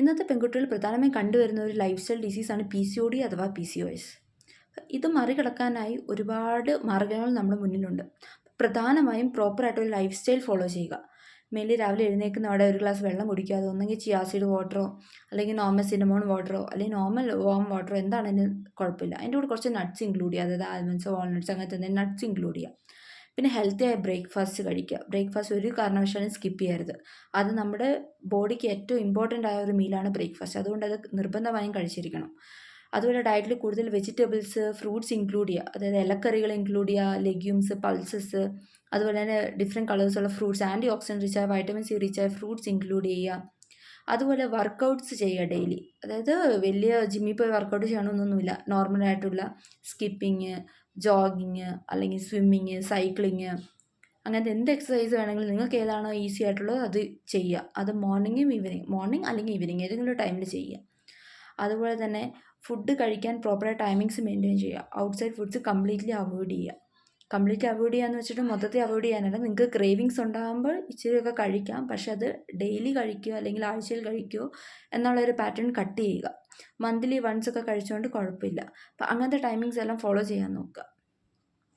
ഇന്നത്തെ പെൺകുട്ടികൾ പ്രധാനമായും കണ്ടുവരുന്ന ഒരു ലൈഫ് സ്റ്റൈൽ ഡിസീസാണ് PCOD അഥവാ PCOS. ഇത് മറികടക്കാനായി ഒരുപാട് മാർഗ്ഗങ്ങൾ നമ്മുടെ മുന്നിലുണ്ട്. പ്രധാനമായും പ്രോപ്പറായിട്ടൊരു ലൈഫ് സ്റ്റൈൽ ഫോളോ ചെയ്യുക. മെയിൻലി രാവിലെ എഴുന്നേൽക്കുന്നവിടെ ഒരു ഗ്ലാസ് വെള്ളം കുടിക്കുക. അത് ഒന്നെങ്കിൽ ചിയാ സീഡ് വാട്ടറോ അല്ലെങ്കിൽ നോർമൽ സിനമോൺ വാട്ടറോ അല്ലെങ്കിൽ നോർമൽ വാം വാട്ടറോ എന്താണെങ്കിലും കുഴപ്പമില്ല. അതിൻ്റെ കൂടെ കുറച്ച് നട്ട്സ് ഇൻക്ലൂഡ് ചെയ്യുക. അതായത് ആൽമണ്ട്സോ വാൾനട്ട്സ് അങ്ങനത്തെ എന്തെങ്കിലും നട്ട്സ് ഇൻക്ലൂഡ് ചെയ്യുക. പിന്നെ ഹെൽത്തി ആയ ബ്രേക്ക്ഫാസ്റ്റ് കഴിക്കുക. ബ്രേക്ക്ഫാസ്റ്റ് ഒരു കാരണവശാലും സ്കിപ്പ് ചെയ്യരുത്. അത് നമ്മുടെ ബോഡിക്ക് ഏറ്റവും ഇമ്പോർട്ടൻ്റ് ആയ ഒരു മീലാണ് ബ്രേക്ക്ഫാസ്റ്റ്. അതുകൊണ്ട് അത് നിർബന്ധമായും കഴിച്ചിരിക്കണം. അതുപോലെ ഡയറ്റിൽ കൂടുതൽ വെജിറ്റബിൾസ്, ഫ്രൂട്ട്സ് ഇൻക്ലൂഡ് ചെയ്യുക. അതായത് ഇലക്കറികൾ ഇൻക്ലൂഡ് ചെയ്യുക, ലെഗ്യൂംസ്, പൾസസ്, അതുപോലെ തന്നെ ഡിഫറെൻറ്റ് കളേഴ്സുള്ള ഫ്രൂട്ട്സ്, ആൻറ്റി ഓക്സിഡൻറ്റ് റിച്ചായ, വൈറ്റമിൻ സി റിച്ചായ ഫ്രൂട്ട്സ് ഇൻക്ലൂഡ് ചെയ്യുക. അതുപോലെ വർക്കൗട്ട്സ് ചെയ്യുക ഡെയിലി. അതായത് വലിയ ജിമ്മിൽ പോയി വർക്കൗട്ട് ചെയ്യണമെന്നൊന്നുമില്ല. നോർമലായിട്ടുള്ള സ്കിപ്പിങ്, ജോഗിങ് അല്ലെങ്കിൽ സ്വിമ്മിങ്, സൈക്ലിങ്, അങ്ങനത്തെ എന്ത് എക്സസൈസ് വേണമെങ്കിലും നിങ്ങൾക്ക് ഏതാണോ ഈസി ആയിട്ടുള്ളത് അത് ചെയ്യുക. അത് മോർണിംഗ് അല്ലെങ്കിൽ ഈവനിങ് ഏതെങ്കിലും ഒരു ടൈമിൽ ചെയ്യുക. അതുപോലെ തന്നെ ഫുഡ് കഴിക്കാൻ പ്രോപ്പറായ ടൈമിങ്സ് മെയിൻറ്റെയിൻ ചെയ്യുക. ഔട്ട്സൈഡ് ഫുഡ്സ് കംപ്ലീറ്റ്ലി അവോയ്ഡ് ചെയ്യുക. കംപ്ലീറ്റ്ലി അവോയ്ഡ് ചെയ്യാന്ന് വെച്ചിട്ട് മൊത്തത്തിൽ അവോയ്ഡ് ചെയ്യാനല്ല. നിങ്ങൾക്ക് ക്രേവിങ്സ് ഉണ്ടാകുമ്പോൾ ഇച്ചിരിയൊക്കെ കഴിക്കാം. പക്ഷെ അത് ഡെയിലി കഴിക്കുകയോ അല്ലെങ്കിൽ ആഴ്ചയിൽ കഴിക്കുകയോ എന്നുള്ളൊരു പാറ്റേൺ കട്ട് ചെയ്യുക. മന്ത്ലി വൺസ് ഒക്കെ കഴിച്ചുകൊണ്ട് കുഴപ്പമില്ല. അപ്പം അങ്ങനത്തെ ടൈമിങ്സ് എല്ലാം ഫോളോ ചെയ്യാൻ നോക്കുക.